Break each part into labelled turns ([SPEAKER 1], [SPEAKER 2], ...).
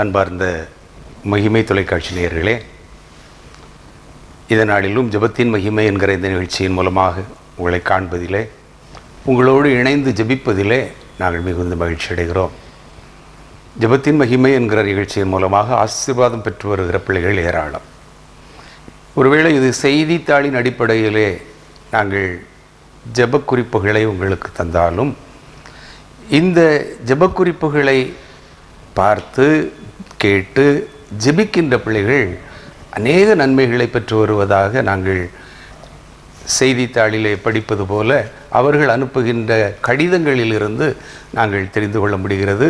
[SPEAKER 1] அன்பார்ந்த மகிமை தொலைக்காட்சி நேயர்களே, இதனாளிலும் ஜெபத்தின் மகிமை என்கிற இந்த நிகழ்ச்சியின் மூலமாக உங்களை காண்பதிலே, உங்களோடு இணைந்து ஜெபிப்பதிலே நாங்கள் மிகுந்த மகிழ்ச்சி அடைகிறோம். ஜெபத்தின் மகிமை என்கிற நிகழ்ச்சியின் மூலமாக ஆசீர்வாதம் பெற்று வருகிற பிள்ளைகள் ஏராளம். ஒருவேளை இது செய்தித்தாளின் அடிப்படையிலே நாங்கள் ஜெப குறிப்புகளை உங்களுக்கு தந்தாலும், இந்த ஜெப குறிப்புகளை பார்த்து கேட்டு ஜெபிக்கின்ற பிள்ளைகள் அநேக நன்மைகளை பெற்று வருவதாக நாங்கள் செய்தித்தாளிலே படிப்பது போல அவர்கள் அனுப்புகின்ற கடிதங்களிலிருந்து நாங்கள் தெரிந்து கொள்ள முடிகிறது.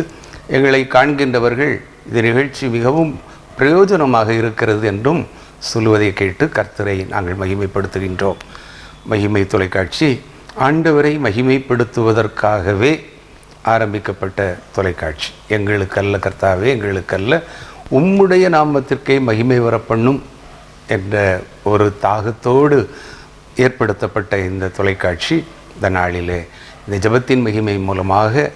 [SPEAKER 1] எங்களை காண்கின்றவர்கள் இந்த நிகழ்ச்சி மிகவும் பிரயோஜனமாக இருக்கிறது என்றும் சொல்லுவதை கேட்டு கர்த்தரை நாங்கள் மகிமைப்படுத்துகின்றோம். மகிமை தொலைக்காட்சி ஆண்டவரை மகிமைப்படுத்துவதற்காகவே ஆரம்பிக்கப்பட்ட தொலைக்காட்சி. எங்களுக்கல்ல கர்த்தாவே, எங்களுக்கல்ல, உம்முடைய நாமத்திற்கே மகிமை வரப்பண்ணும் என்ற ஒரு தாகத்தோடு ஏற்படுத்தப்பட்ட இந்த தொலைக்காட்சி இந்த நாளிலே இந்த ஜெபத்தின் மகிமை மூலமாக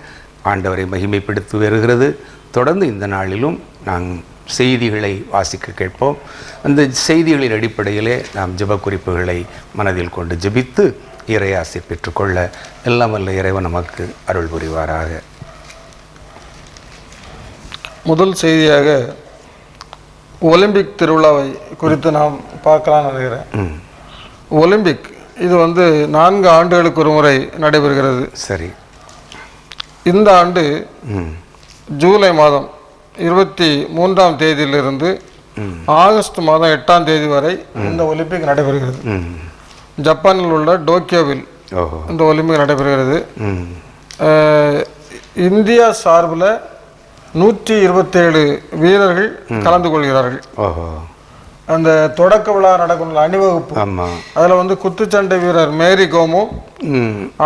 [SPEAKER 1] ஆண்டவரை மகிமைப்படுத்தி வருகிறது. தொடர்ந்து இந்த நாளிலும் நாம் செய்திகளை வாசிக்க கேட்போம். அந்த செய்திகளின் அடிப்படையிலே நாம் ஜெப குறிப்புகளை மனதில் கொண்டு ஜெபித்து இறையாசை பெற்றுக்கொள்ள எல்லாம் வல்ல இறைவன் நமக்கு அருள் புரிவாராக.
[SPEAKER 2] முதல் செய்தியாக ஒலிம்பிக் திருவிழாவை குறித்து நாம் பார்க்கலாம்னு நினைக்கிறேன். ஒலிம்பிக் இது 4 ஆண்டுகளுக்கு ஒரு முறை நடைபெறுகிறது.
[SPEAKER 1] சரி.
[SPEAKER 2] இந்த ஆண்டு ஜூலை மாதம் 23ஆம் தேதியிலிருந்து ஆகஸ்ட் மாதம் 8ஆம் தேதி வரை இந்த ஒலிம்பிக் நடைபெறுகிறது. ஜப்பானில் உள்ள டோக்கியோவில் இந்த ஒலிம்பிக் நடைபெறுகிறது. இந்தியா சார்பில் 127 வீரர்கள் கலந்து கொள்கிறார்கள். அந்த தொடக்க விழா நடக்கும் அணிவகுப்பு, அதில் குத்துச்சண்டை வீரர் மேரி கோமும்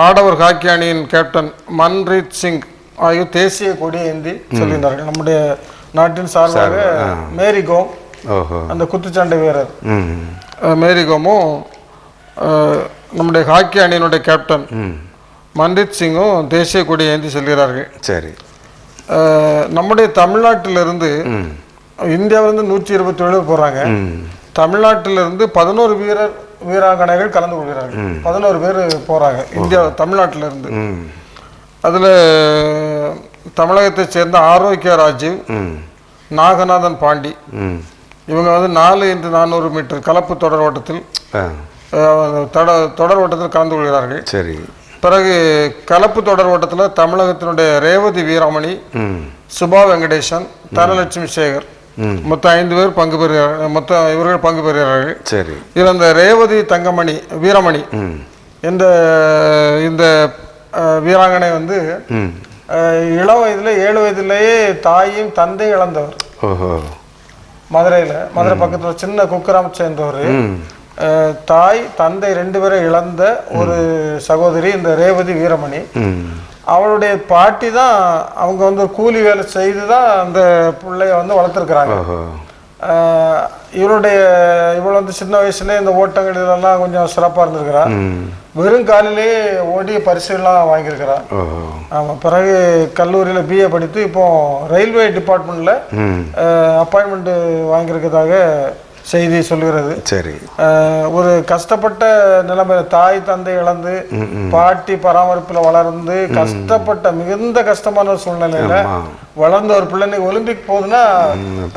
[SPEAKER 2] ஆடவர் ஹாக்கி அணியின் கேப்டன் மன்ரீத் சிங் ஆகியோர் தேசிய கொடியை ஏந்தி சொல்கின்றார்கள். நம்முடைய நாட்டின் சார்பாக மேரி கோம், அந்த குத்துச்சண்டை வீரர் மேரி கோமும், நம்முடைய ஹாக்கி அணியினுடைய கேப்டன் மன்ரீத் சிங்கும் தேசிய கொடியை ஏந்தி செல்கிறார்கள்.
[SPEAKER 1] சரி.
[SPEAKER 2] நம்முடைய தமிழ்நாட்டிலிருந்து இந்தியாவிலிருந்து 127 போகிறாங்க. தமிழ்நாட்டிலிருந்து 11 வீராங்கனைகள் கலந்து கொள்கிறார்கள். 11 பேர் போகிறாங்க இந்தியா தமிழ்நாட்டிலிருந்து. அதில் தமிழகத்தை சேர்ந்த ஆரோக்கிய ராஜீவ், நாகநாதன் பாண்டி, இவங்க 4x400 மீட்டர் கலப்பு தொடர் ஓட்டத்தில் கலந்து கொள்கிறார்கள்.
[SPEAKER 1] சரி.
[SPEAKER 2] பிறகு கலப்பு தொடர் ஓட்டத்தில் தமிழகத்தினுடைய ரேவதி வீராமணி, சுபா வெங்கடேசன், தனலட்சுமி சேகர், மொத்தம் 5 பேர் பங்கு பெறுகிறார்கள். மொத்தம் இவர்கள் பங்கு பெறுகிறார்கள். சரி. இதில் அந்த ரேவதி தங்கமணி வீராமணி என்ற இந்த வீராங்கனை இளம் வயதில் 7 வயதிலேயே தாயும் தந்தை இழந்தவர். மதுரை பக்கத்தில் சின்ன குக்கிராமத்தை சேர்ந்தவர். தாய் தந்தை 2 பேரை இழந்த ஒரு சகோதரி இந்த ரேவதி வீரமணி. அவளுடைய பாட்டி தான் அவங்க கூலி வேலை செய்து தான் அந்த பிள்ளைய வளர்த்துருக்குறாங்க. இவள் சின்ன வயசுலேயே இந்த ஓட்டங்கள் இதெல்லாம் கொஞ்சம் சிறப்பாக இருந்திருக்கிறா. வெறும் காலிலேயே ஓடி பரிசுலாம் வாங்கியிருக்கிறா. ஆமாம். பிறகு கல்லூரியில் BA படித்து இப்போ ரயில்வே டிபார்ட்மெண்ட்டில் அப்பாயின்மெண்ட் வாங்கியிருக்கிறதாக செய்தி சொல்கிறது. சரி. ஒரு கஷ்டப்பட்ட நிலைமை, தாய் தந்தை இழந்து பாட்டி பராமரிப்பில் வளர்ந்து கஷ்டப்பட்ட மிகுந்த கஷ்டமான சூழ்நிலையில வளர்ந்த ஒரு பிள்ளை ஒலிம்பிக் போகுதுன்னா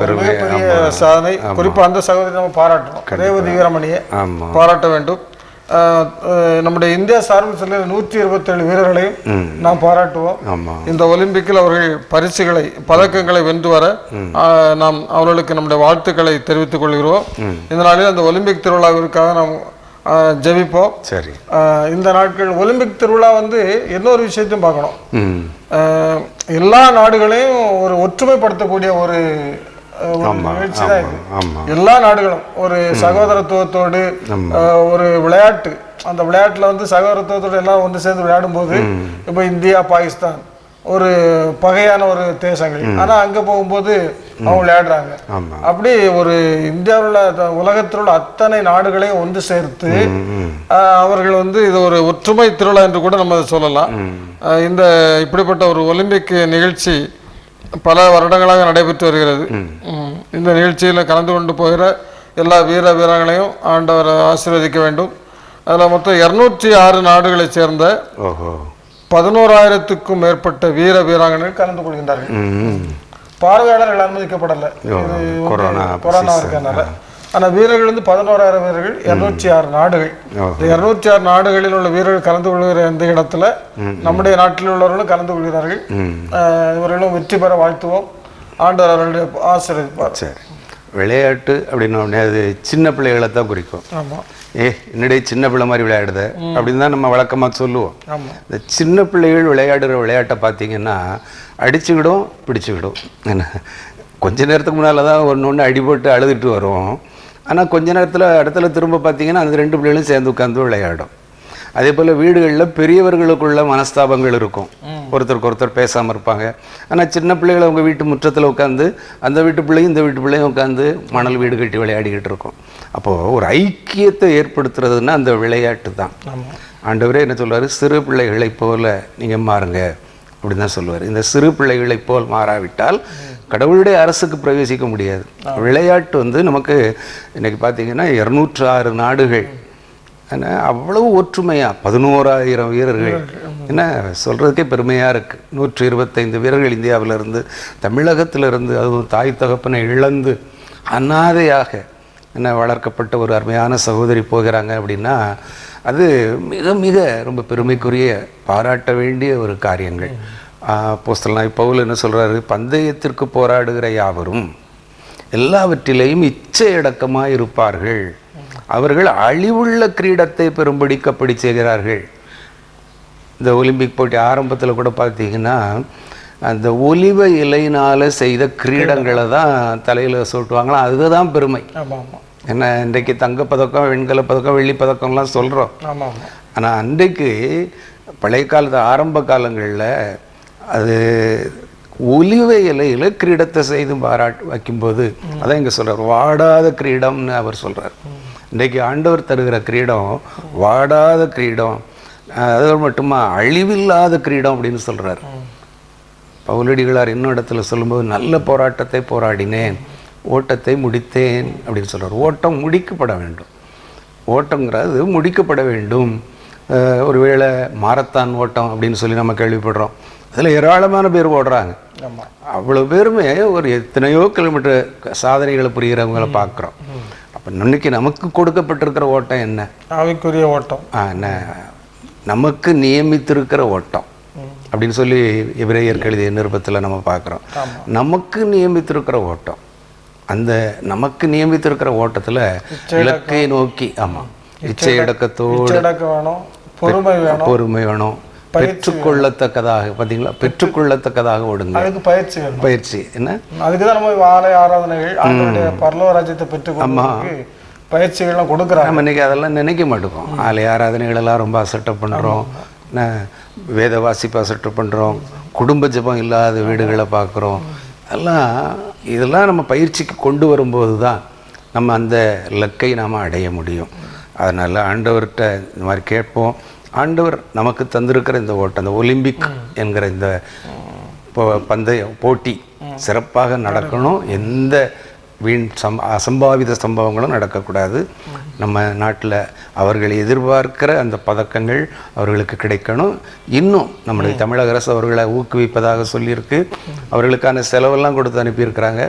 [SPEAKER 2] பெரிய சாதனை. குறிப்பா அந்த சகோதரி நம்ம பாராட்டணும். ரேவதி வீரமணியை பாராட்ட வேண்டும். நம்முடைய இந்தியா சார்பில் சொல்ல 127 வீரர்களையும் நாம் பாராட்டுவோம். இந்த ஒலிம்பிக்கில் அவர்கள் பரிசுகளை பதக்கங்களை வென்று வர நாம் அவர்களுக்கு நம்முடைய வாழ்த்துக்களை தெரிவித்துக் கொள்கிறோம். இந்த நாளில் அந்த ஒலிம்பிக் திருவிழாவிற்காக நாம் ஜெபிப்போம். சரி. இந்த நாட்கள் ஒலிம்பிக் திருவிழா இன்னொரு விஷயத்தையும் பார்க்கணும். எல்லா நாடுகளையும் ஒரு ஒற்றுமைப்படுத்தக்கூடிய ஒரு நிகழ்ச்சி தான் இது. எல்லா நாடுகளும் ஒரு சகோதரத்துவத்தோடு ஒரு விளையாட்டு, அந்த விளையாட்டுல சகோதரத்துவத்தோடு எல்லாம் ஒன்று சேர்ந்து விளையாடும் போது, இப்போ இந்தியா பாகிஸ்தான் ஒரு பகையான ஒரு தேசங்கள், ஆனா அங்க போகும்போது அவங்க விளையாடுறாங்க. அப்படி ஒரு இந்தியாவில் உலகத்தில் உள்ள அத்தனை நாடுகளையும் ஒன்று சேர்த்து அவர்கள் இது ஒரு ஒற்றுமை திருவிழா என்று கூட நம்ம சொல்லலாம். இந்த இப்படிப்பட்ட ஒரு ஒலிம்பிக் நிகழ்ச்சி பல வருடங்களாக நடைபெற்று வருகிறது. இந்த நிகழ்ச்சியில் கலந்து கொண்டு போகிற எல்லா வீர வீராங்களையும் ஆண்டவர் ஆசீர்வதிக்க வேண்டும். அதில் மொத்தம் 206 நாடுகளைச் சேர்ந்த 11,000க்கும் மேற்பட்ட வீர வீராங்கனைகள் கலந்து கொள்கின்றார்கள். பார்வையாளர்கள் அனுமதிக்கப்படலை, கொரோனா இருக்கிறதுனால. ஆனால் வீரர்கள் வந்து 11,000 வீரர்கள், 206 நாடுகள். இந்த 206 நாடுகளில் உள்ள வீரர்கள் கலந்து கொள்கிற இந்த இடத்துல நம்முடைய நாட்டில் உள்ளவர்களும் கலந்து கொள்கிறார்கள். இவர்களும் வெற்றி பெற வாழ்த்துவோம். ஆண்டவர் அவர்களுடைய ஆசீர்வதிப்பார்.
[SPEAKER 1] சரி, விளையாட்டு அப்படின்னு அது சின்ன பிள்ளைகளை தான் குறிக்கும்.
[SPEAKER 2] ஆமாம்,
[SPEAKER 1] என்னுடைய சின்ன பிள்ளை மாதிரி விளையாடுத அப்படின்னு தான் நம்ம வழக்கமாக சொல்லுவோம். இந்த சின்ன பிள்ளைகள் விளையாடுற விளையாட்டை பார்த்தீங்கன்னா அடிச்சுக்கிடும் பிடிச்சிக்கிடும். என்ன கொஞ்ச நேரத்துக்கு முன்னால் தான் ஒன்று அடிபட்டு அழுதுட்டு வரும். ஆனால் கொஞ்ச நேரத்தில் இடத்துல திரும்ப பார்த்தீங்கன்னா அந்த 2 பிள்ளைகளும் சேர்ந்து உட்காந்து விளையாடும். அதே போல் வீடுகளில் பெரியவர்களுக்குள்ள மனஸ்தாபங்கள் இருக்கும், ஒருத்தருக்கு ஒருத்தர் பேசாமல் இருப்பாங்க. ஆனால் சின்ன பிள்ளைகளை அவங்க வீட்டு முற்றத்தில் உட்காந்து அந்த வீட்டு பிள்ளையும் இந்த வீட்டு பிள்ளையும் உட்காந்து மணல் வீடு கட்டி விளையாடிக்கிட்டு இருக்கும். அப்போது ஒரு ஐக்கியத்தை ஏற்படுத்துறதுன்னா அந்த விளையாட்டு தான். ஆண்டவரே என்ன சொல்வார், சிறு பிள்ளைகளைப் போல நீங்கள் மாறுங்க அப்படின்னு தான் சொல்லுவார். இந்த சிறு பிள்ளைகளைப் போல் மாறாவிட்டால் கடவுளுடைய அரசுக்கு பிரவேசிக்க முடியாது. விளையாட்டு வந்து நமக்கு இன்றைக்கி பார்த்தீங்கன்னா 206 நாடுகள், என்ன அவ்வளவு ஒற்றுமையாக 11,000 வீரர்கள், என்ன சொல்கிறதுக்கே பெருமையாக இருக்குது. 125 வீரர்கள் இந்தியாவிலிருந்து, தமிழகத்திலிருந்து, அதுவும் தாய் தகப்பனை இழந்து அனாதையாக என்ன வளர்க்கப்பட்ட ஒரு அருமையான சகோதரி போகிறாங்க அப்படின்னா அது மிக மிக ரொம்ப பெருமைக்குரிய பாராட்ட வேண்டிய ஒரு காரியங்கள். அப்போஸ்தலனாகிய பவுல் என்ன சொல்கிறாரு, பந்தயத்திற்கு போராடுகிற யாவரும் எல்லாவற்றிலேயும் இச்சையடக்கமாக இருப்பார்கள், அவர்கள் அழிவுள்ள கிரீடத்தை பெரும்படிக்கு அப்படி செய்கிறார்கள். இந்த ஒலிம்பிக் போட்டி ஆரம்பத்தில் கூட பார்த்தீங்கன்னா அந்த ஒலிவ இலையினால் செய்த கிரீடங்களை தான் தலையில் சூட்டுவாங்களாம். அதுதான் பெருமை. ஏன்னா இன்றைக்கு தங்கப்பதக்கம், வெண்கல பதக்கம், வெள்ளி பதக்கம்லாம் சொல்கிறோம். ஆனால் அன்றைக்கு பழைய காலத்து ஆரம்ப காலங்களில் அது ஒலிவ இலையில் கிரீடத்தை செய்து வைக்கும்போது அதான் இங்கே சொல்கிறார், வாடாத கிரீடம்னு அவர் சொல்கிறார். இன்றைக்கு ஆண்டவர் தருகிற கிரீடம் வாடாத கிரீடம், அது மட்டுமா அழிவில்லாத கிரீடம் அப்படின்னு சொல்கிறார். பவுலடிகளார் இன்னும் இடத்துல சொல்லும்போது நல்ல போராட்டத்தை போராடினேன், ஓட்டத்தை முடித்தேன் அப்படின்னு சொல்கிறார். ஓட்டம் முடிக்கப்பட வேண்டும், ஓட்டங்கிறது முடிக்கப்பட வேண்டும். ஒருவேளை மாரத்தான் ஓட்டம் அப்படின்னு சொல்லி நம்ம கேள்விப்படுறோம், அதில் ஏராளமான பேர் ஓடுறாங்க. அவ்வளோ பேருமே ஒரு எத்தனையோ கிலோமீட்டர் சாதனைகளை புரிகிறவங்களை பார்க்குறோம். அப்போ இன்னைக்கு நமக்கு கொடுக்கப்பட்டிருக்கிற ஓட்டம் என்ன?
[SPEAKER 2] ஆவிக்குரிய ஓட்டம்.
[SPEAKER 1] என்ன நமக்கு நியமித்திருக்கிற ஓட்டம் அப்படின்னு சொல்லி எபிரேயர் எழுதிய நிருபத்தில் நம்ம பார்க்குறோம். நமக்கு நியமித்திருக்கிற ஓட்டம், அந்த நமக்கு நியமித்திருக்கிற ஓட்டத்தில் இலக்கை நோக்கி, ஆமாம், இச்சையடக்கத்தோடு பொறுமை வேணும், பெற்றுக்கொள்ளத்தக்கதாக, பார்த்தீங்களா, பெற்றுக்கொள்ளத்தக்கதாக ஓடுங்க. அதுக்கு பயிற்சி என்ன,
[SPEAKER 2] அதுக்கு தான் நம்ம ஆலய ஆராதனைகள், அவங்களுடைய பரலோக ராஜ்யத்தை பெற்றுக்கொள்வதற்கு பயிற்சிகள்லாம் கொடுக்குறாங்க.
[SPEAKER 1] நம்ம இன்றைக்கி அதெல்லாம் நினைக்க மாட்டோம். ஆலய ஆராதனைகளெல்லாம் ரொம்ப அசட்டை பண்ணுறோம், வேத வாசிப்பு அசட்டை பண்ணுறோம், குடும்ப ஜபம் இல்லாத வீடுகளை பார்க்குறோம். இதெல்லாம் நம்ம பயிற்சிக்கு கொண்டு வரும்போது தான் நம்ம அந்த இலக்கை நாம் அடைய முடியும். அதனால் ஆண்டவர்கிட்ட இந்த மாதிரி கேட்போம். ஆண்டவர் நமக்கு தந்திருக்கிற இந்த ஓட்டம், இந்த ஒலிம்பிக் என்கிற இந்த பந்தய போட்டி சிறப்பாக நடக்கணும். எந்த வீண் அசம்பாவித சம்பவங்களும் நடக்கக்கூடாது. நம்ம நாட்டில் அவர்கள் எதிர்பார்க்கிற அந்த பதக்கங்கள் அவர்களுக்கு கிடைக்கணும். இன்னும் நம்முடைய தமிழக அரசு அவர்களை ஊக்குவிப்பதாக சொல்லியிருக்கு. அவர்களுக்கான செலவெல்லாம் கொடுத்து அனுப்பியிருக்கிறாங்க.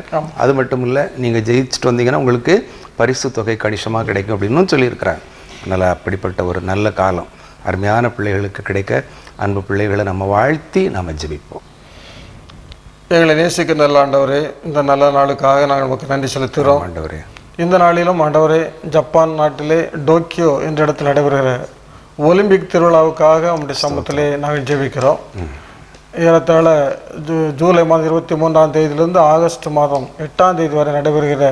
[SPEAKER 1] அது மட்டும் இல்லை, நீங்கள் ஜெயிச்சுட்டு வந்தீங்கன்னா உங்களுக்கு பரிசு தொகை கணிசமாக கிடைக்கும் அப்படின்னு சொல்லியிருக்கிறாங்க. அதனால் அப்படிப்பட்ட ஒரு நல்ல காலம் அருமையான பிள்ளைகளுக்கு கிடைக்க அன்பு பிள்ளைகளை நம்ம வாழ்த்தி நாம் ஜெபிப்போம்.
[SPEAKER 2] எங்களை நேசிக்க நல்ல ஆண்டவரே, இந்த நல்ல நாளுக்காக நாங்கள் நமக்கு நன்றி செலுத்துகிறோம்.
[SPEAKER 1] ஆண்டவரே,
[SPEAKER 2] இந்த நாளிலும் ஆண்டவரே, ஜப்பான் நாட்டிலே டோக்கியோ என்ற இடத்தில் நடைபெறுகிற ஒலிம்பிக் திருவிழாவுக்காக நம்முடைய சமூகத்திலே நாங்கள் ஜெபிக்கிறோம். ஏறத்தாழ ஜூலை மாதம் 23ஆம் தேதியிலிருந்து ஆகஸ்ட் மாதம் 8ஆம் தேதி வரை நடைபெறுகிற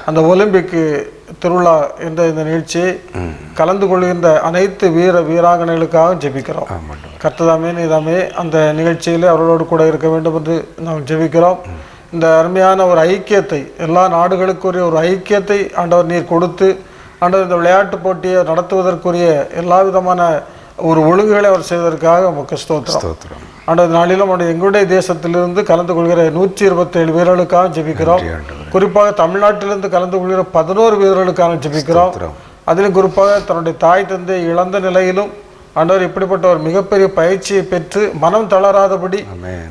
[SPEAKER 2] அந்த ஒலிம்பிக் திருவிழா என்ற இந்த நிகழ்ச்சியை கலந்து கொள்கின்ற அனைத்து வீராங்கனைகளுக்காக ஜெபிக்கிறோம். கர்த்ததாமே நீதாமே அந்த நிகழ்ச்சியில் அவர்களோடு கூட இருக்க வேண்டும் என்று நாம் ஜெபிக்கிறோம். இந்த அருமையான ஒரு ஐக்கியத்தை, எல்லா நாடுகளுக்குரிய ஒரு ஐக்கியத்தை ஆண்டவர் நீர் கொடுத்து, ஆண்டவர் இந்த விளையாட்டு போட்டியை நடத்துவதற்குரிய எல்லா விதமான ஒரு ஒழுங்குகளை அவர் செய்வதற்காக நமக்கு ஸ்தோத்திரம். ஆண்டவர் நாளிலும் எங்களுடைய தேசத்திலிருந்து கலந்து கொள்கிற 127 வீரர்களுக்காக ஜெபிக்கிறோம். குறிப்பாக தமிழ்நாட்டிலிருந்து கலந்து கொள்கிற 11 வீரர்களுக்காக ஜெபிக்கிறோம். அதிலும் குறிப்பாக தன்னுடைய தாய் தந்தை இழந்த நிலையிலும் ஆண்டவர் இப்படிப்பட்ட ஒரு மிகப்பெரிய பயிற்சியை பெற்று மனம் தளராதபடி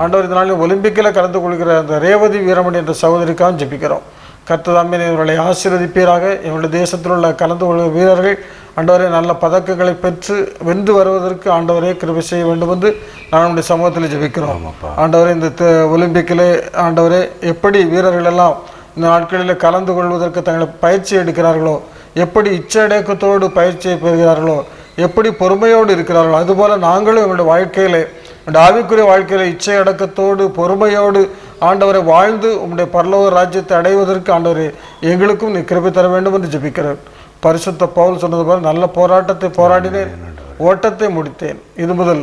[SPEAKER 2] ஆண்டவர் இதனால ஒலிம்பிக்கில் கலந்து கொள்கிற அந்த ரேவதி வீரமணி என்ற சகோதரிக்காக ஜெபிக்கிறோம். கர்த்ததாமே இவர்களை ஆசீர்வதிப்பீராக. எங்களுடைய தேசத்தில் உள்ள கலந்து கொள்கிற வீரர்கள் ஆண்டவரே நல்ல பதக்கங்களை பெற்று வென்று வருவதற்கு ஆண்டவரே கிருபை செய்ய வேண்டும் என்று நான் நம்முடைய சமூகத்தில் ஜெபிக்கிறோம். ஆண்டவரே இந்த ஒலிம்பிக்கிலே ஆண்டவரே எப்படி வீரர்கள் எல்லாம் இந்த நாட்களில் கலந்து கொள்வதற்கு தங்களை பயிற்சி எடுக்கிறார்களோ, எப்படி இச்சடக்கத்தோடு பயிற்சியை பெறுகிறார்களோ, எப்படி பொறுமையோடு இருக்கிறார்களோ, அதுபோல் நாங்களும் எங்களுடைய வாழ்க்கையிலே ஆவிக்குரிய வாழ்க்கையில இச்சை அடக்கத்தோடு பொறுமையோடு ஆண்டவரை வாழ்ந்து உம்முடைய பரலோக ராஜ்யத்தை அடைவதற்கு ஆண்டவரே எங்களுக்கும் நீ கிருபை தர வேண்டும் என்று ஜெபிக்கிறேன். பரிசுத்த பவுல் சொன்னது போல நல்ல போராட்டத்தை போராடினேன், ஓட்டத்தை முடித்தேன், இது முதல்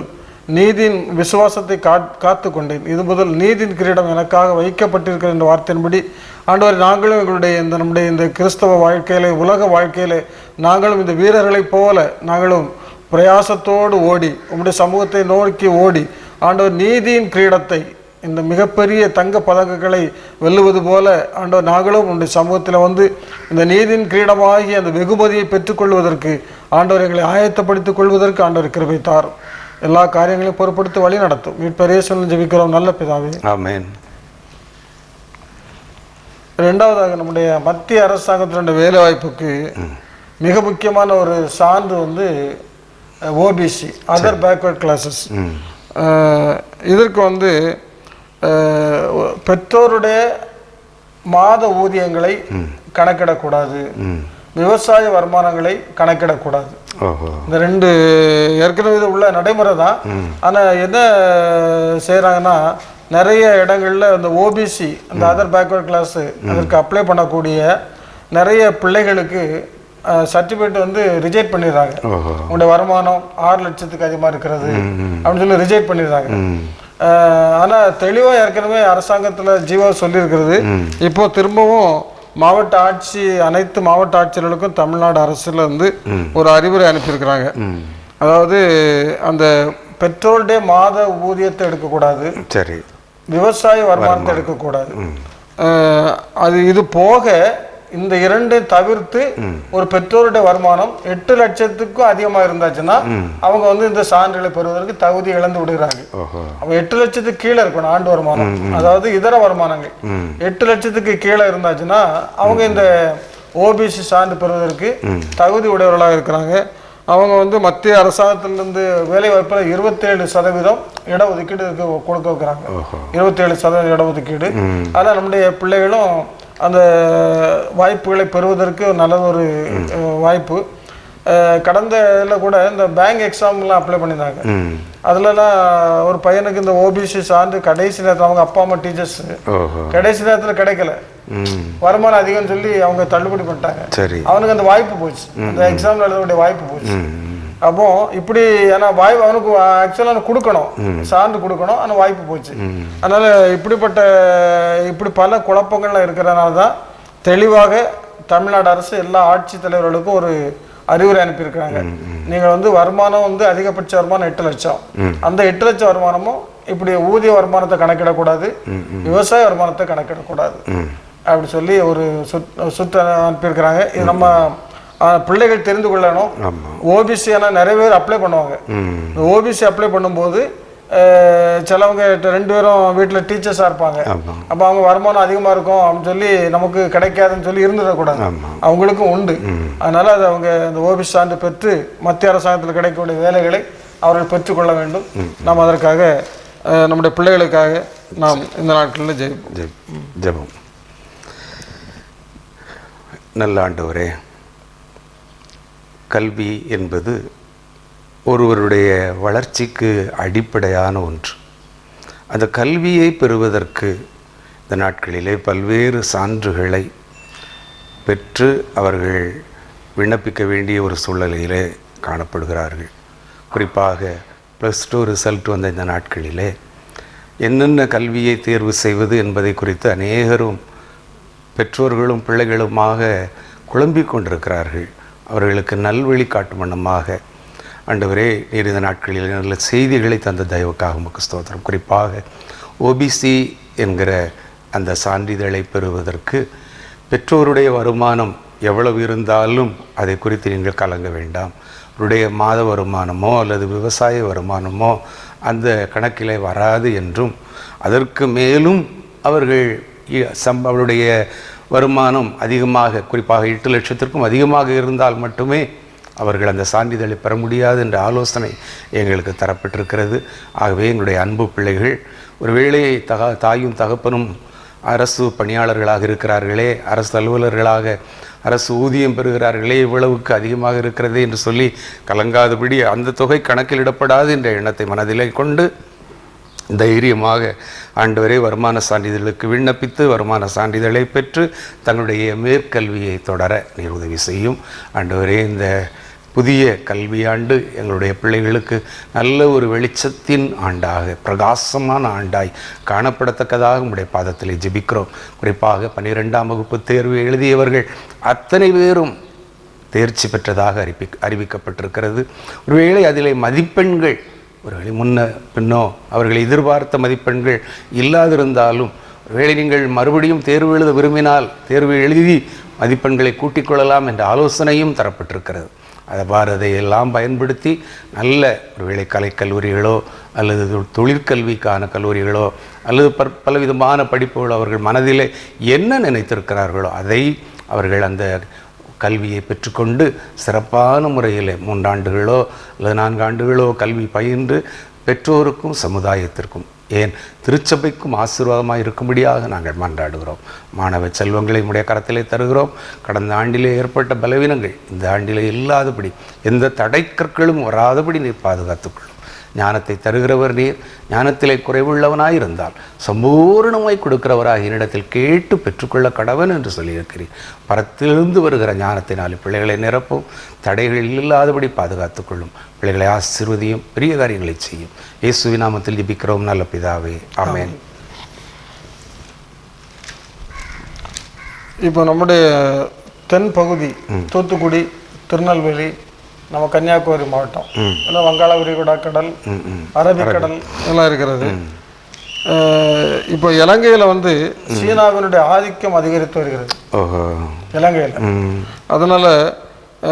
[SPEAKER 2] நீதியின் விசுவாசத்தை காத்து கொண்டேன், இது முதல் நீதியின் கிரீடம் எனக்காக வைக்கப்பட்டிருக்கிற என்ற வார்த்தையின்படி ஆண்டவர் நாங்களும் எங்களுடைய நம்முடைய இந்த கிறிஸ்தவ வாழ்க்கையிலே உலக வாழ்க்கையிலே நாங்களும் இந்த வீரர்களைப் போல நாங்களும் பிரயாசத்தோடு ஓடி உம்முடைய சமூகத்தை நோக்கி ஓடி ஆண்டவர் நீதியின் கிரீடத்தை இந்த மிகப்பெரிய தங்க பதக்கங்களை வெல்லுவது போல ஆண்டவர் நாங்களும் உம்முடைய சமூகத்தில் வந்து இந்த நீதியின் கிரீடமாகி அந்த வெகுமதியை பெற்றுக்கொள்வதற்கு ஆண்டவர் எங்களை ஆயத்தப்படுத்திக் கொள்வதற்கு ஆண்டவர் கிருபை தாரும். எல்லா காரியங்களையும் பொறுப்படுத்தி வழி நடத்தும். மீட்பர் இயேசுவின் ஜெபிக்கிறோம் நல்ல பிதாவே, ஆமென். இரண்டாவதாக நம்முடைய மத்திய அரசாங்கத்தினுடைய வேலை வாய்ப்புக்கு மிக முக்கியமான ஒரு சான்று வந்து ஓபிசி, அதர் பேக்வர்ட் கிளாஸஸ். இதற்கு வந்து பெற்றோருடைய மாத ஊதியங்களை கணக்கிடக்கூடாது, விவசாய வருமானங்களை கணக்கிடக்கூடாது. இந்த ரெண்டு ஏற்கனவே உள்ள நடைமுறை தான். ஆனால் என்ன செய்கிறாங்கன்னா நிறைய இடங்களில் இந்த ஓபிசி அந்த அதர் பேக்வர்ட் கிளாஸு அதற்கு அப்ளை பண்ணக்கூடிய நிறைய பிள்ளைகளுக்கு சர்டிஃபிகேட் வந்து ரிஜெக்ட் பண்ணிடுறாங்க. உங்களுடைய வருமானம் 6 லட்சத்துக்கு அதிகமாக இருக்கிறது அப்படின்னு சொல்லி ரிஜெக்ட் பண்ணிடுறாங்க. ஆனால் தெளிவாக ஏற்கனவே அரசாங்கத்தில் ஜீவா சொல்லியிருக்கிறது. இப்போ திரும்பவும் மாவட்ட ஆட்சி அனைத்து மாவட்ட ஆட்சியர்களுக்கும் தமிழ்நாடு அரசுல வந்து ஒரு அறிவுரை அனுப்பியிருக்கிறாங்க. அதாவது அந்த பெற்றோருடைய மாத ஊதியத்தை எடுக்கக்கூடாது, சரி, விவசாய வருமானத்தை எடுக்கக்கூடாது. அது இது போக இந்த இரண்டை தவிர்த்து ஒரு பெற்றோருடைய வருமானம் 8 லட்சத்துக்கும் அதிகமாக இருந்தாச்சுன்னா அவங்க வந்து இந்த சான்றிதழை பெறுவதற்கு தகுதி இழந்து விடுகிறாங்க. அவங்க 8 லட்சத்துக்கு கீழே இருக்கணும் ஆண்டு வருமானம், அதாவது இதர வருமானங்கள் 8 லட்சத்துக்கு கீழே இருந்தாச்சுன்னா அவங்க இந்த ஓபிசி சான்று பெறுவதற்கு தகுதி உடையவர்களாக இருக்கிறாங்க. அவங்க வந்து மத்திய அரசாங்கத்திலிருந்து வேலை வாய்ப்புல 27% இடஒதுக்கீடு கொடுக்க வைக்கிறாங்க. 27% இடஒதுக்கீடு. அதனால் நம்முடைய பிள்ளைகளும் அந்த வாய்ப்புகளை பெறுவதற்கு நல்ல ஒரு வாய்ப்பு. கடந்த இதில் கூட இந்த பேங்க் எக்ஸாம்லாம் அப்ளை பண்ணியிருந்தாங்க. அதுலலாம் ஒரு பையனுக்கு இந்த ஓபிசி சார்ந்து கடைசி நேரத்தில் அவங்க அப்பா அம்மா டீச்சர்ஸ் கடைசி நேரத்தில் கிடைக்கல, வருமானம் அதிகம்னு சொல்லி அவங்க தள்ளுபடி பண்ணிட்டாங்க. அவனுக்கு அந்த வாய்ப்பு போச்சு, அந்த எக்ஸாம்ல எழுதக்கூடிய வாய்ப்பு போச்சு. அப்போ இப்படி ஏன்னா வாய்ப்பு அவனுக்கு ஆக்சுவலாக கொடுக்கணும், சார்ந்து கொடுக்கணும், ஆனால் வாய்ப்பு போச்சு. அதனால இப்படி பல குழப்பங்கள்லாம் இருக்கிறதுனால தான் தெளிவாக தமிழ்நாடு அரசு எல்லா ஆட்சித்தலைவர்களுக்கும் ஒரு அறிவுரை அனுப்பியிருக்கிறாங்க. நீங்கள் வந்து வருமானம் வந்து அதிகபட்ச வருமானம் 8 லட்சம், அந்த 8 லட்சம் வருமானமும் இப்படி ஊதிய வருமானத்தை கணக்கிடக்கூடாது, விவசாய வருமானத்தை கணக்கிடக்கூடாது அப்படி சொல்லி ஒரு சுற்று அனுப்பியிருக்கிறாங்க. இது நம்ம பிள்ளைகள் தெரிந்து கொள்ளணும். ஓபிசி ஆனால் நிறைய பேர் அப்ளை பண்ணுவாங்க. ஓபிசி அப்ளை பண்ணும்போது சிலவங்க 2 பேரும் வீட்டில் டீச்சர்ஸாக இருப்பாங்க. அப்போ அவங்க வருமானம் அதிகமாக இருக்கும் அப்படின்னு சொல்லி நமக்கு கிடைக்காதுன்னு சொல்லி இருந்துடக்கூடாது, அவங்களுக்கும் உண்டு. அதனால அது அவங்க அந்த ஓபிசி சான்று பெற்று மத்திய அரசாங்கத்தில் கிடைக்கக்கூடிய வேலைகளை அவர்கள் பெற்றுக்கொள்ள வேண்டும். நாம் அதற்காக நம்முடைய பிள்ளைகளுக்காக நாம் இந்த நாட்களில்
[SPEAKER 1] ஜெபம். நல்ல ஆண்டவரே, கல்வி என்பது ஒருவருடைய வளர்ச்சிக்கு அடிப்படையான ஒன்று. அந்த கல்வியை பெறுவதற்கு இந்த நாட்களிலே பல்வேறு சான்றுகளை பெற்று அவர்கள் விண்ணப்பிக்க வேண்டிய ஒரு சூழ்நிலையிலே காணப்படுகிறார்கள். குறிப்பாக +2 ரிசல்ட் வந்த இந்த நாட்களிலே என்னென்ன கல்வியை தேர்வு செய்வது என்பதை குறித்து அநேகரும் பெற்றோர்களும் பிள்ளைகளுமாக குழம்பிக் கொண்டிருக்கிறார்கள். அவர்களுக்கு நல்வழி காட்டும் வண்ணமாக ஆண்டவரே, நீர் இந்த நாட்களில் நல்ல செய்திகளை தந்த தயவுக்காக உமக்கு ஸ்தோத்திரம். குறிப்பாக ஓபிசி என்கிற அந்த சான்றிதழை பெறுவதற்கு பெற்றோருடைய வருமானம் எவ்வளவு இருந்தாலும் அதை குறித்து நீங்கள் கலங்க வேண்டாம். அவருடைய மாத வருமானமோ அல்லது விவசாய வருமானமோ அந்த கணக்கிலே வராது என்றும், அதற்கு மேலும் அவருடைய வருமானம் அதிகமாக, குறிப்பாக 8 லட்சத்திற்கும் அதிகமாக இருந்தால் மட்டுமே அவர்கள் அந்த சான்றிதழை பெற முடியாது என்ற ஆலோசனை எங்களுக்கு தரப்பட்டிருக்கிறது. ஆகவே எங்களுடைய அன்பு பிள்ளைகள், ஒருவேளை தாயும் தகப்பனும் அரசு பணியாளர்களாக இருக்கிறார்களே, அரசு அலுவலர்களாக அரசு ஊதியம் பெறுகிறார்களே, இவ்வளவுக்கு அதிகமாக இருக்கிறதே என்று சொல்லி கலங்காதபடி, அந்த தொகை கணக்கிலிடப்படாது என்ற எண்ணத்தை மனதிலே கொண்டு தைரியமாக ஆண்டவரே வருமான சான்றிதழுக்கு விண்ணப்பித்து வருமான சான்றிதழை பெற்று தங்களுடைய மேற்கல்வியை தொடர நீர் உதவி செய்யும். ஆண்டவரே, இந்த புதிய கல்வியாண்டு எங்களுடைய பிள்ளைகளுக்கு நல்ல ஒரு வெளிச்சத்தின் ஆண்டாக, பிரகாசமான ஆண்டாய் காணப்படத்தக்கதாக உங்களுடைய பாதத்திலே ஜெபிக்கிறோம். குறிப்பாக 12ஆம் வகுப்பு தேர்வு எழுதியவர்கள் அத்தனை பேரும் தேர்ச்சி பெற்றதாக அறிவிக்கப்பட்டிருக்கிறது. ஒருவேளை அதிலே மதிப்பெண்கள் ஒருவேளை முன்ன பின்னோ அவர்கள் எதிர்பார்த்த மதிப்பெண்கள் இல்லாதிருந்தாலும், ஒருவேளை நீங்கள் மறுபடியும் தேர்வு எழுத விரும்பினால் தேர்வு எழுதி மதிப்பெண்களை கூட்டிக் கொள்ளலாம் என்ற ஆலோசனையும் தரப்பட்டிருக்கிறது. அவ்வாறு அதையெல்லாம் பயன்படுத்தி நல்ல ஒருவேளை கலைக்கல்லூரிகளோ அல்லது தொழிற்கல்விக்கான கல்லூரிகளோ அல்லது பலவிதமான படிப்புகளோ அவர்கள் மனதிலே என்ன நினைத்திருக்கிறார்களோ அதை அவர்கள் அந்த கல்வியை பெற்றுக்கொண்டு சிறப்பான முறையில் 3 ஆண்டுகளோ அல்லது 4 ஆண்டுகளோ கல்வி பயின்று பெற்றோருக்கும் சமுதாயத்திற்கும் ஏன் திருச்சபைக்கும் ஆசீர்வாதமாக இருக்கும்படியாக நாங்கள் மன்றாடுகிறோம். மாணவ செல்வங்களை உடைய கரத்திலே தருகிறோம். கடந்த ஆண்டிலே ஏற்பட்ட பலவீனங்கள் இந்த ஆண்டிலே இல்லாதபடி, எந்த தடைக்கற்களும் வராதபடி நீர் பாதுகாத்துக்கொள்ளும். ஞானத்தை தருகிறவர் நீர். ஞானத்திலே குறைவுள்ளவனாய் இருந்தால் சம்பூர்ணமாய் கொடுக்கிறவராக என்னிடத்தில் கேட்டு பெற்றுக்கொள்ள கடவன் என்று சொல்லியிருக்கிறீர். பரத்திலிருந்து வருகிற ஞானத்தினால் பிள்ளைகளை நிரப்பும். தடைகள் இல்லாதபடி பாதுகாத்துக்கொள்ளும். பிள்ளைகளை ஆசீர்வதியும். பெரிய காரியங்களை செய்யும். இயேசுவின் நாமத்தில் ஜெபிக்கிறோம் நல்ல பிதாவே, ஆமென்.
[SPEAKER 2] இப்போ நம்முடைய தென் பகுதி தூத்துக்குடி, திருநெல்வேலி, நம்ம கன்னியாகுமரி மாவட்டம் எல்லாம் வங்காள விரிகுடா கடல், அரபிக்கடல் எல்லாம் இருக்கிறது. இப்போ இலங்கையில் வந்து சீனாவினுடைய ஆதிக்கம் அதிகரித்து வருகிறது இலங்கையில். அதனால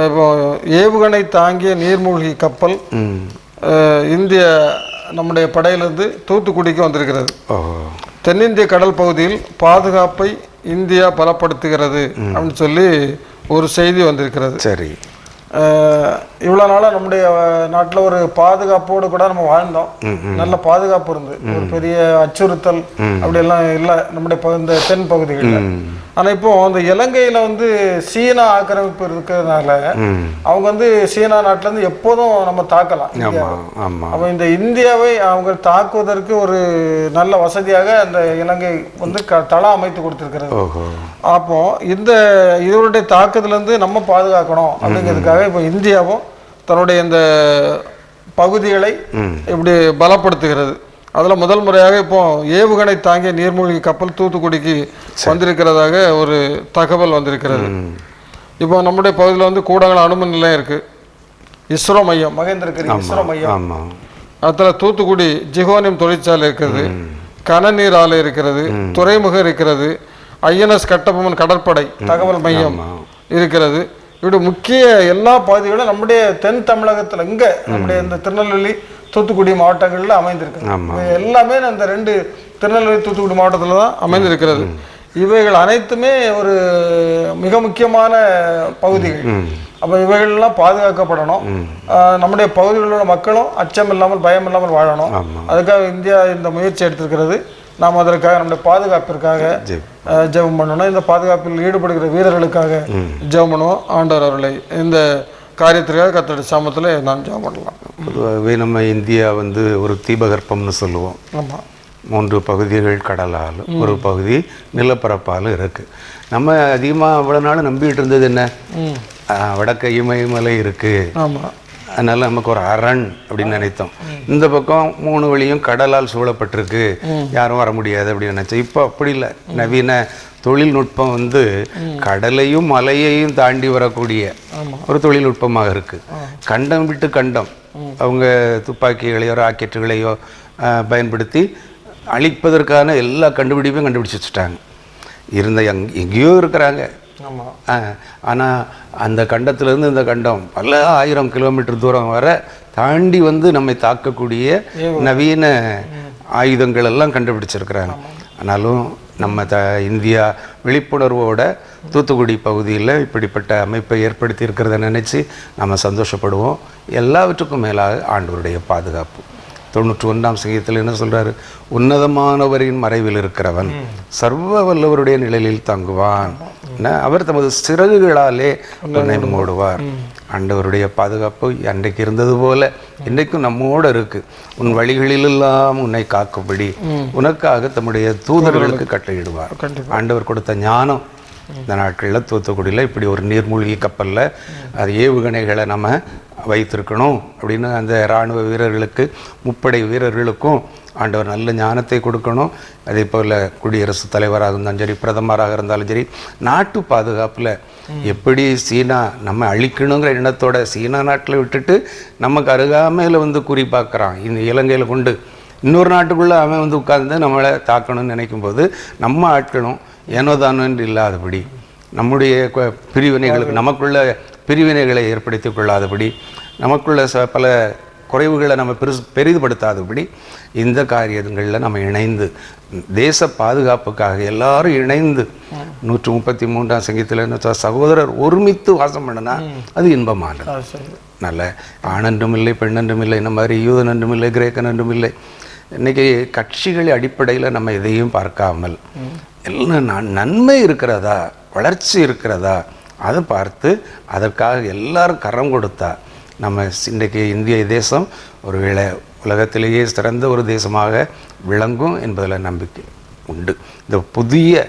[SPEAKER 2] இப்போ ஏவுகணை தாங்கிய நீர்மூழ்கி கப்பல் இந்திய நம்முடைய படையிலிருந்து தூத்துக்குடிக்கு வந்திருக்கிறது. தென்னிந்திய கடல் பகுதியில் பாதுகாப்பை இந்தியா பலப்படுத்துகிறது அப்படின்னு சொல்லி ஒரு செய்தி வந்திருக்கிறது.
[SPEAKER 1] சரி,
[SPEAKER 2] இவ்வளோ நாளாக நம்முடைய நாட்டில் ஒரு பாதுகாப்போடு கூட நம்ம வாழ்ந்தோம். நல்ல பாதுகாப்பு இருந்து, ஒரு பெரிய அச்சுறுத்தல் அப்படியெல்லாம் இல்லை நம்முடைய இந்த தென் பகுதிகளில். ஆனால் இப்போ அந்த இலங்கையில் வந்து சீனா ஆக்கிரமிப்பு இருக்கிறதுனால அவங்க வந்து சீனா நாட்டிலேருந்து எப்போதும் நம்ம தாக்கலாம். அப்போ இந்த இந்தியாவை அவங்க தாக்குவதற்கு ஒரு நல்ல வசதியாக அந்த இலங்கை வந்து தளம் அமைத்து கொடுத்துருக்கிறது. அப்போ இந்த இதனுடைய தாக்குதலேருந்து நம்ம பாதுகாக்கணும் அப்படிங்கிறதுக்காக இப்போ இந்தியாவும் தன்னுடைய இந்த பகுதிகளை இப்படி பலப்படுத்துகிறது. அதில் முதல் முறையாக இப்போ ஏவுகணை தாங்கிய நீர்மூழ்கி கப்பல் தூத்துக்குடிக்கு வந்திருக்கிறதாக ஒரு தகவல் வந்திருக்கிறது. இப்போ நம்முடைய பகுதியில் வந்து கூடங்கள் அணுமின் நிலையம் இருக்குது, இஸ்ரோ மையம், மகேந்திரகிரி இஸ்ரோ மையம், அதில் தூத்துக்குடி ஜிகோனியம் தொழிற்சாலை இருக்கிறது, கனநீர் ஆலை இருக்கிறது, துறைமுகம் இருக்கிறது, ஐஎன்எஸ் கட்டபொம்மன் கடற்படை தகவல் மையம் இருக்கிறது. இப்படி முக்கிய எல்லா பகுதிகளும் நம்முடைய தென் தமிழகத்தில் இங்கே நம்முடைய இந்த திருநெல்வேலி தூத்துக்குடி மாவட்டங்களில் அமைந்திருக்கு. எல்லாமே இந்த 2 திருநெல்வேலி தூத்துக்குடி மாவட்டத்தில் தான் அமைந்திருக்கிறது. இவைகள் அனைத்துமே ஒரு மிக முக்கியமான பகுதிகள். அப்போ இவைகள்லாம் பாதுகாக்கப்படணும். நம்முடைய பகுதிகளில் உள்ள மக்களும் அச்சம் இல்லாமல் பயம் இல்லாமல் வாழணும். அதுக்காக இந்தியா இந்த முயற்சி எடுத்திருக்கிறது. நாம் அதற்காக நம்முடைய பாதுகாப்பிற்காக ஜெபம் பண்ணணும். இந்த பாதுகாப்பில் ஈடுபடுகிற வீரர்களுக்காக ஜெபம் பண்ணுவோம். ஆண்டவர் அவர்களை இந்த காரியத்திற்காக கர்த்தருடைய சாமத்தில் நான் ஜெபம் பண்ணலாம்.
[SPEAKER 1] பொதுவாகவே நம்ம இந்தியா வந்து ஒரு தீபகற்பம்னு சொல்லுவோம்.
[SPEAKER 2] ஆமாம்,
[SPEAKER 1] 3 பகுதிகள் கடலால், ஒரு பகுதி நிலப்பரப்பால் இருக்குது. நம்ம அதிகமாக அவ்வளோ நாள் நம்பிக்கிட்டு இருந்தது என்ன, வடக்கு இமயமலை இருக்குது,
[SPEAKER 2] ஆமாம்,
[SPEAKER 1] அதனால நமக்கு ஒரு அரண் அப்படின்னு நினைத்தோம். இந்த பக்கம் 3 வழியும் கடலால் சூழப்பட்டிருக்கு, யாரும் வர முடியாது அப்படின்னு நினைச்சோம். இப்போ அப்படி இல்லை. நவீன தொழில்நுட்பம் வந்து கடலையும் மலையையும் தாண்டி வரக்கூடிய ஒரு தொழில்நுட்பமாக இருக்கு. கண்டம் விட்டு கண்டம் அவங்க துப்பாக்கிகளையோ ராக்கெட்டுகளையோ பயன்படுத்தி அழிப்பதற்கான எல்லா கண்டுபிடிப்பையும் கண்டுபிடிச்சி வச்சுட்டாங்க. எங்கேயோ இருக்கிறாங்க. ஆனால் அந்த கண்டத்திலேருந்து இந்த கண்டம் பல 1000 கிலோமீட்டர் தூரம் வர தாண்டி வந்து நம்மை தாக்கக்கூடிய நவீன ஆயுதங்கள் எல்லாம் கண்டுபிடிச்சிருக்கிறாங்க. ஆனாலும் நம்ம இந்தியா விழிப்புணர்வோட தூத்துக்குடி பகுதியில் இப்படிப்பட்ட அமைப்பை ஏற்படுத்தி இருக்கிறத நினச்சி நம்ம சந்தோஷப்படுவோம். எல்லாவற்றுக்கும் மேலாக ஆண்டவருடைய பாதுகாப்பு. 91ஆம் சங்கீதத்தில் என்ன சொல்றாரு? உன்னதமானவரின் மறைவில் இருக்கிறவன் சர்வ வல்லவருடைய நிழலில் தங்குவான், அவர் தமது சிறகுகளாலே உன்னை மூடுவார். ஆண்டவருடைய பாதுகாப்பு அன்றைக்கு இருந்தது போல இன்றைக்கும் நம்மோடு இருக்கு. உன் வழிகளிலெல்லாம் உன்னை காக்கும்படி உனக்காக தம்முடைய தூதர்களுக்கு கட்டளையிடுவார். ஆண்டவர் கொடுத்த ஞானம் இந்த நாட்களில் தூத்துக்குடியில் இப்படி ஒரு நீர்மூழ்கி கப்பலில் அது ஏவுகணைகளை நம்ம வைத்திருக்கணும் அப்படின்னு அந்த இராணுவ வீரர்களுக்கு, முப்படை வீரர்களுக்கும் ஆண்டவர் நல்ல ஞானத்தை கொடுக்கணும். அதே போல் குடியரசுத் தலைவராக இருந்தாலும் சரி, பிரதமராக இருந்தாலும் சரி, நாட்டு பாதுகாப்பில் எப்படி சீனா நம்ம அழிக்கணுங்கிற எண்ணத்தோட சீனா நாட்டில் விட்டுட்டு நமக்கு அருகாமையில் வந்து குறி பார்க்குறான். இந்த இலங்கையில் கொண்டு இன்னொரு நாட்டுக்குள்ளே அவன் வந்து உட்கார்ந்து நம்மளை தாக்கணும்னு நினைக்கும்போது நம்ம ஆட்களும் ஏனோதானு இல்லாதபடி, நம்முடைய பிரிவினைகளுக்கு நமக்குள்ள பிரிவினைகளை ஏற்படுத்தி கொள்ளாதபடி, நமக்குள்ள பல குறைவுகளை நம்ம பெரிதுபடுத்தாதபடி இந்த காரியங்களில் நம்ம இணைந்து தேச பாதுகாப்புக்காக எல்லாரும் இணைந்து 133ஆம் சங்கீதத்தில் என்ன சகோதரர் ஒருமித்து வாசம் பண்ணனா அது இன்பமானது. நல்ல ஆணென்றும் இல்லை பெண்ணென்றும் இல்லை, இந்த மாதிரி யூதன் என்றும் இல்லை கிரேக்கன் என்றும் இல்லை. இன்றைக்கி கட்சிகள் அடிப்படையில் நம்ம எதையும் பார்க்காமல் எல்லாம் நன்மை இருக்கிறதா, வளர்ச்சி இருக்கிறதா, அதை பார்த்து அதற்காக எல்லாரும் கரம் கொடுத்தா நம்ம இன்றைக்கு இந்திய தேசம் ஒருவேளை உலகத்திலேயே சிறந்த ஒரு தேசமாக விளங்கும் என்பதில் நம்பிக்கை உண்டு. இந்த புதிய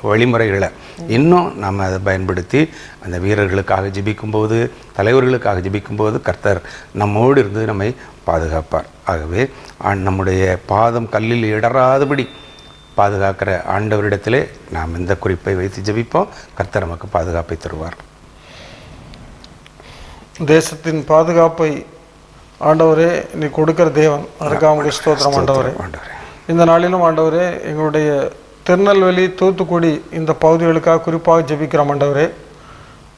[SPEAKER 1] வழிமுறைகளை இன்னும் நம்ம அதை பயன்படுத்தி அந்த வீரர்களுக்காக ஜெபிக்கும்போது, தலைவர்களுக்காக ஜெபிக்கும்போது கர்த்தர் நம்மோடு இருந்து நம்மை பாதுகாப்பார். ஆகவே நம்முடைய பாதம் கல்லில் இடராதபடி பாதுகாக்கிற ஆண்டவரிடத்திலே நாம் இந்த குறிப்பை வைத்து ஜெபிப்போம். கர்த்தர் நமக்கு பாதுகாப்பை தருவார்.
[SPEAKER 2] தேசத்தின் பாதுகாப்பை ஆண்டவரே நீ கொடுக்கிற தேவன், அதுக்காக ஸ்தோத்திரம் ஆண்டவரே. இந்த நாளிலும் ஆண்டவரே எங்களுடைய திருநெல்வேலி, தூத்துக்குடி இந்த பகுதிகளுக்காக குறிப்பாக ஜெபிக்கிறோம் ஆண்டவரே.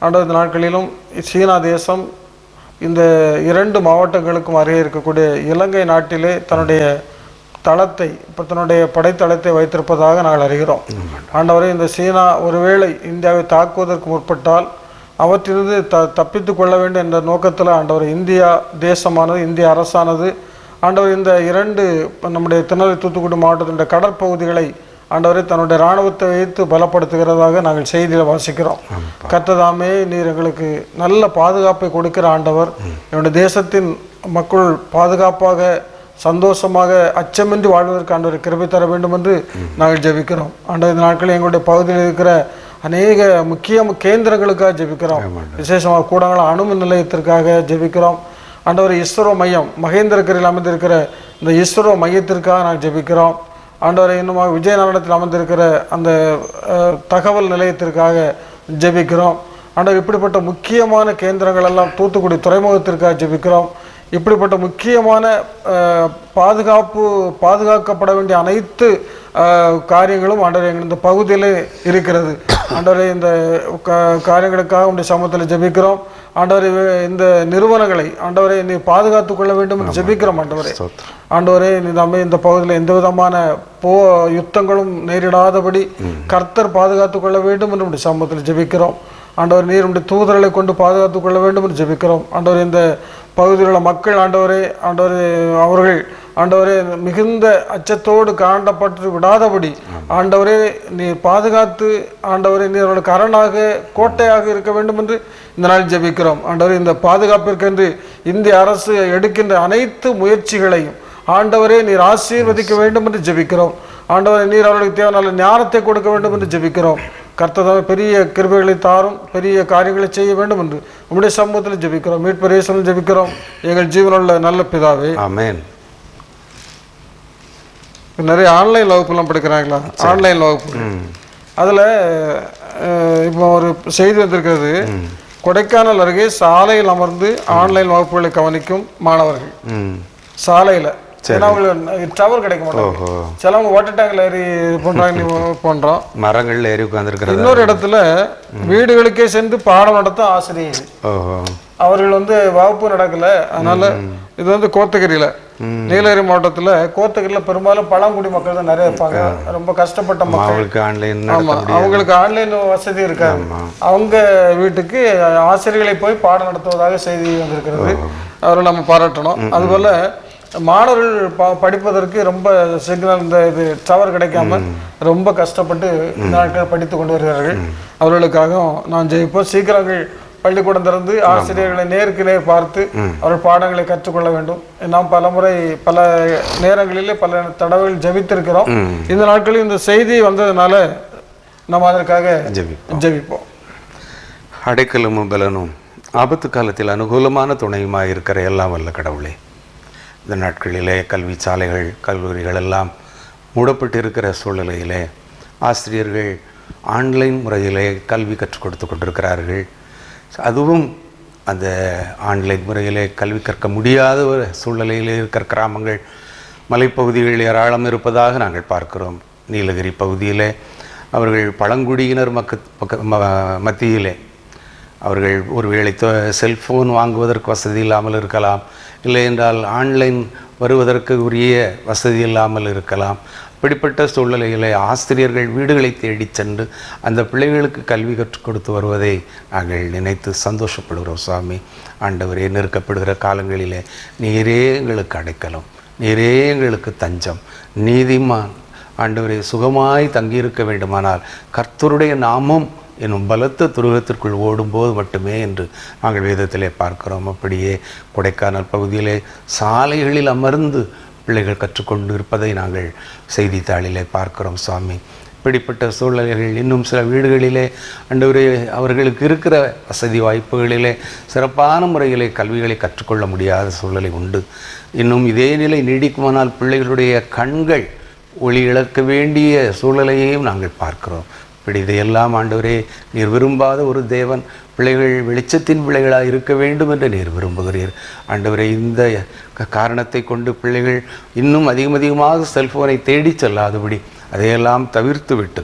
[SPEAKER 2] ஆண்டவர் இந்த நாட்களிலும் சீனா தேசம் இந்த 2 மாவட்டங்களுக்கும் அருகே இருக்கக்கூடிய இலங்கை நாட்டிலே தன்னுடைய தளத்தை, இப்போ தன்னுடைய படைத்தளத்தை வைத்திருப்பதாக நாங்கள் அறிகிறோம். ஆண்டவரே, இந்த சீனா ஒருவேளை இந்தியாவை தாக்குவதற்கு முற்பட்டால் அவற்றிலிருந்து தப்பித்து கொள்ள வேண்டும் என்ற நோக்கத்தில் ஆண்டவர் இந்தியா தேசமானது, இந்திய அரசானது ஆண்டவர் இந்த 2 நம்முடைய திருநெல்வேலி தூத்துக்குடி மாவட்டத்தினுடைய கடற்பகுதிகளை ஆண்டவரை தன்னுடைய இராணுவத்தை வைத்து பலப்படுத்துகிறதாக நாங்கள் செய்தியில் வாசிக்கிறோம். கர்த்ததாமே நீர் எங்களுக்கு நல்ல பாதுகாப்பை கொடுக்கிற ஆண்டவர், என்னுடைய தேசத்தின் மக்கள் பாதுகாப்பாக சந்தோஷமாக அச்சமின்றி வாழ்வதற்கு ஆண்டவர் கிருபை தர வேண்டும் என்று நாங்கள் ஜெபிக்கிறோம். ஆண்டவர் இந்த நாட்களில் எங்களுடைய பகுதியில் இருக்கிற அநேக முக்கிய கேந்திரங்களுக்காக ஜெபிக்கிறோம். விசேஷமாக கூடங்கள் அணுமின் நிலையத்திற்காக ஜெபிக்கிறோம். ஆண்டவர் இஸ்ரோ மையம் மகேந்திரக்கரையில் அமைந்திருக்கிற இந்த இஸ்ரோ மையத்திற்காக நாங்கள் ஜெபிக்கிறோம். ஆண்டவரை இன்னுமாக விஜயநகரத்தில் அமர்ந்திருக்கிற அந்த தகவல் நிலையத்திற்காக ஜெபிக்கிறோம். ஆண்டவர் இப்படிப்பட்ட முக்கியமான கேந்திரங்கள் எல்லாம் தூத்துக்குடி துறைமுகத்திற்காக ஜெபிக்கிறோம். இப்படிப்பட்ட முக்கியமான பாதுகாக்கப்பட வேண்டிய அனைத்து காரியங்களும் ஆண்டவரே எங்கள் இந்த பகுதியில் இருக்கிறது. ஆண்டவரே, இந்த காரியங்களுக்காக உடைய சமூகத்தில் ஜெபிக்கிறோம். ஆண்டவரே, இந்த நிறுவனங்களை ஆண்டவரை நீ பாதுகாத்து கொள்ள வேண்டும் என்று ஜெபிக்கிறோம். ஆண்டவரே நம்ம இந்த பகுதியில் எந்த விதமான யுத்தங்களும் நேரிடாதபடி கர்த்தர் பாதுகாத்து கொள்ள வேண்டும் என்று உடைய சமூகத்தில் ஜெபிக்கிறோம். ஆண்டவர் நீர் உடைய தூதர்களை கொண்டு பாதுகாத்து கொள்ள வேண்டும் என்று ஜெபிக்கிறோம். ஆண்டவர் இந்த பகுதியில் உள்ள மக்கள் ஆண்டவரே அவர்கள் ஆண்டவரே மிகுந்த அச்சத்தோடு காண்டப்பட்டு விடாதபடி ஆண்டவரே நீர் பாதுகாத்து ஆண்டவரே நீர் அவர்களுக்கு அரணாக கோட்டையாக இருக்க வேண்டும் என்று இந்த நாள் ஜெபிக்கிறோம். ஆண்டவரே, இந்த பாதுகாப்பிற்கென்று இந்திய அரசு எடுக்கின்ற அனைத்து முயற்சிகளையும் ஆண்டவரே நீர் ஆசீர்வதிக்க வேண்டும் என்று ஜெபிக்கிறோம். ஆண்டவரே, நீர் அவர்களுக்கு தேவையான ஞானத்தை கொடுக்க வேண்டும் என்று ஜெபிக்கிறோம். கர்த்தர் பெரிய கிருபைகளை தாரும், பெரிய காரியங்களை செய்ய வேண்டும் என்று உம்முடைய சமூகத்தில் ஜெபிக்கிறோம். மீட்பர் இயேசுவில் ஜெபிக்கிறோம் எங்கள் ஜீவனுள்ள நல்ல பிதாவே, ஆமென். நிறைய ஆன்லைன் வகுப்புலாம் படிக்கிறாங்களா? ஆன்லைன் வகுப்பு, அதில் இப்போ ஒரு செய்தி வந்திருக்கிறது. கொடைக்கானல் அருகே சாலையில் அமர்ந்து ஆன்லைன் வகுப்புகளை கவனிக்கும் மாணவர்கள். சாலையில் டவர் கிடைக்க மாட்டாங்க, சிலவங்க வாட்டர் டேங்க்ல ஏறி பண்றோம்,
[SPEAKER 1] மரங்கள்ல ஏறி உட்கார்ந்துருக்கிறது.
[SPEAKER 2] இன்னொரு இடத்துல வீடுகளுக்கே சென்று பாடம் நடத்த ஆசிரியர் அவர்கள் வகுப்பு நடக்கல. அதனால இது கோத்தகிரியில, நீலகிரி மாவட்டத்துல கோத்தகிரியில பெரும்பாலும் பழங்குடி மக்கள் தான் நிறைய இருப்பாங்க. ரொம்ப கஷ்டப்பட்ட மக்களுக்கு அவங்களுக்கு ஆன்லைன் வசதி இருக்காது. அவங்க வீட்டுக்கு ஆசிரியர்களை போய் பாடம் நடத்துவதாக செய்தி வந்திருக்கிறது. அவரை நம்ம பாராட்டணும். அதுபோல மாணவர்கள் படிப்பதற்கு ரொம்ப சிக்னல் இது டவர் கிடைக்காம ரொம்ப கஷ்டப்பட்டு இந்த நாட்கள் படித்து கொண்டு வருகிறார்கள். அவர்களுக்காகவும் நான் ஜெயிப்போம். சீக்கிரங்கள் பள்ளிக்கூடம் திறந்து ஆசிரியர்களை நேருக்கு நேர் பார்த்து அவர்கள் பாடங்களை கற்றுக்கொள்ள வேண்டும். நாம் பலமுறை பல நேரங்களிலே பல தடவைகள் ஜெபித்திருக்கிறோம். இந்த நாட்களில் இந்த செய்தி வந்ததுனால நம்ம அதற்காக ஜெபிப்போம்.
[SPEAKER 1] அடைக்கலமும் பலனும் ஆபத்து காலத்தில் அனுகூலமான துணையுமாக இருக்கிற எல்லாம் வல்ல கடவுளே, இந்த நாட்களிலே கல்வி சாலைகள் கல்லூரிகள் எல்லாம் மூடப்பட்டு இருக்கிற சூழ்நிலையிலே ஆசிரியர்கள் ஆன்லைன் முறையிலே கல்வி கற்றுக் கொடுத்து கொண்டிருக்கிறார்கள். அதுவும் அந்த ஆன்லைன் முறையிலே கல்வி கற்க முடியாத ஒரு சூழ்நிலையிலே இருக்கிற கிராமங்கள், மலைப்பகுதிகள் ஏராளம் இருப்பதாக நாங்கள் பார்க்கிறோம். நீலகிரி பகுதியிலே அவர்கள் பழங்குடியினர் மத்தியிலே அவர்கள் ஒருவேளை செல்ஃபோன் வாங்குவதற்கு வசதி இல்லாமல் இருக்கலாம், இல்லை என்றால் ஆன்லைன் வருவதற்கு உரிய வசதி இல்லாமல் இருக்கலாம். அப்படிப்பட்ட சூழ்நிலைகளை ஆசிரியர்கள் வீடுகளை தேடி சென்று அந்த பிள்ளைகளுக்கு கல்வி கற்றுக் கொடுத்து வருவதை நாங்கள் நினைத்து சந்தோஷப்படுகிறோம். சுவாமி ஆண்டவரே, நெருக்கப்படுகிற காலங்களிலே நீரே எங்களுக்கு அடைக்கலம், நீரே எங்களுக்கு தஞ்சம், நீதிமான் ஆண்டவரே சுகமாய் தங்கியிருக்க வேண்டுமானால் கர்த்தருடைய நாமம் என்னும் பலத்த துருகத்திற்குள் ஓடும்போது மட்டுமே என்று நாங்கள் வேதத்திலே பார்க்கிறோம். அப்படியே கொடைக்கானல் பகுதியிலே சாலைகளில் அமர்ந்து பிள்ளைகள் கற்றுக்கொண்டு இருப்பதை நாங்கள் செய்தித்தாளிலே பார்க்கிறோம். சுவாமி, இப்படிப்பட்ட சூழ்நிலைகள் இன்னும் சில வீடுகளிலே ஆண்டவரே அவர்களுக்கு இருக்கிற வசதி வாய்ப்புகளிலே சிறப்பான முறையிலே கல்விகளை கற்றுக்கொள்ள முடியாத சூழ்நிலை உண்டு. இன்னும் இதே நிலை நீடிக்குமானால் பிள்ளைகளுடைய கண்கள் ஒளி இழக்க வேண்டிய சூழ்நிலையையும் நாங்கள் பார்க்கிறோம். இப்படி இதையெல்லாம் ஆண்டவரே நீர் விரும்பாத ஒரு தேவன், பிள்ளைகள் வெளிச்சத்தின் பிள்ளைகளாக இருக்க வேண்டும் என்று நீர் விரும்புகிறீர். ஆண்டவரே, இந்த காரணத்தை கொண்டு பிள்ளைகள் இன்னும் அதிகமாக செல்ஃபோனை தேடி செல்லாதபடி அதையெல்லாம் தவிர்த்து விட்டு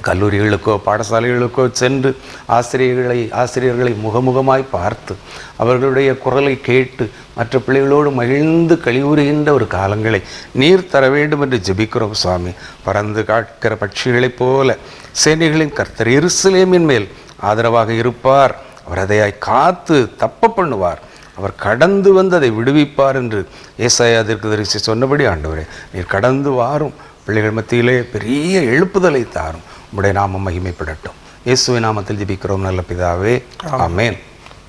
[SPEAKER 1] கல்லூரிகளுக்கோ பாடசாலைகளுக்கோ சென்று ஆசிரியர்களை முகமுகமாய் பார்த்து அவர்களுடைய குரலை கேட்டு மற்ற பிள்ளைகளோடு மகிழ்ந்து கழிவுறுகின்ற ஒரு காலங்களை நீர் தர வேண்டும் என்று ஜெபிக்கிறோம். சுவாமி, பறந்து காக்கிற பட்சிகளைப் போல சேனைகளின் கர்த்தர் எருசலேமின் மேல் ஆதரவாக இருப்பார். அவர் அதை காத்து தப்ப பண்ணுவார். அவர் கடந்து வந்து அதை விடுவிப்பார் என்று ஏசாயா தீர்க்கதரிசி சொன்னபடி ஆண்டவரே நீர் கடந்து வாரும், பிள்ளைகள் மத்தியிலே பெரிய எழுப்புதலை தாரும். உம்முடைய நாமம் மகிமைப்படட்டும். இயேசுவின் நாமத்தில் ஜெபிக்கிறோம் நல்ல பிதாவே, ஆமென்.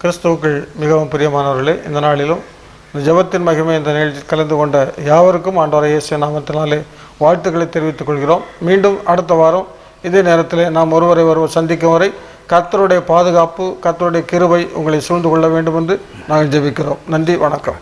[SPEAKER 2] கிறிஸ்துவுக்குள் மிகவும் பிரியமானவர்களே, இந்த நாளிலும் இந்த ஜெபத்தின் மகிமை இந்த நிகழ்ச்சியில் கலந்து கொண்ட யாவருக்கும் ஆண்டவராகிய இயேசு நாமத்தினாலே வாழ்த்துக்களை தெரிவித்துக் கொள்கிறோம். மீண்டும் அடுத்த வாரம் இதே நேரத்தில் நாம் ஒருவர் சந்திக்கும் வரை கர்த்தருடைய பாதுகாப்பு, கர்த்தருடைய கிருபை உங்களை சூழ்ந்து கொள்ள வேண்டும் என்று நாங்கள் ஜெபிக்கிறோம். நன்றி, வணக்கம்.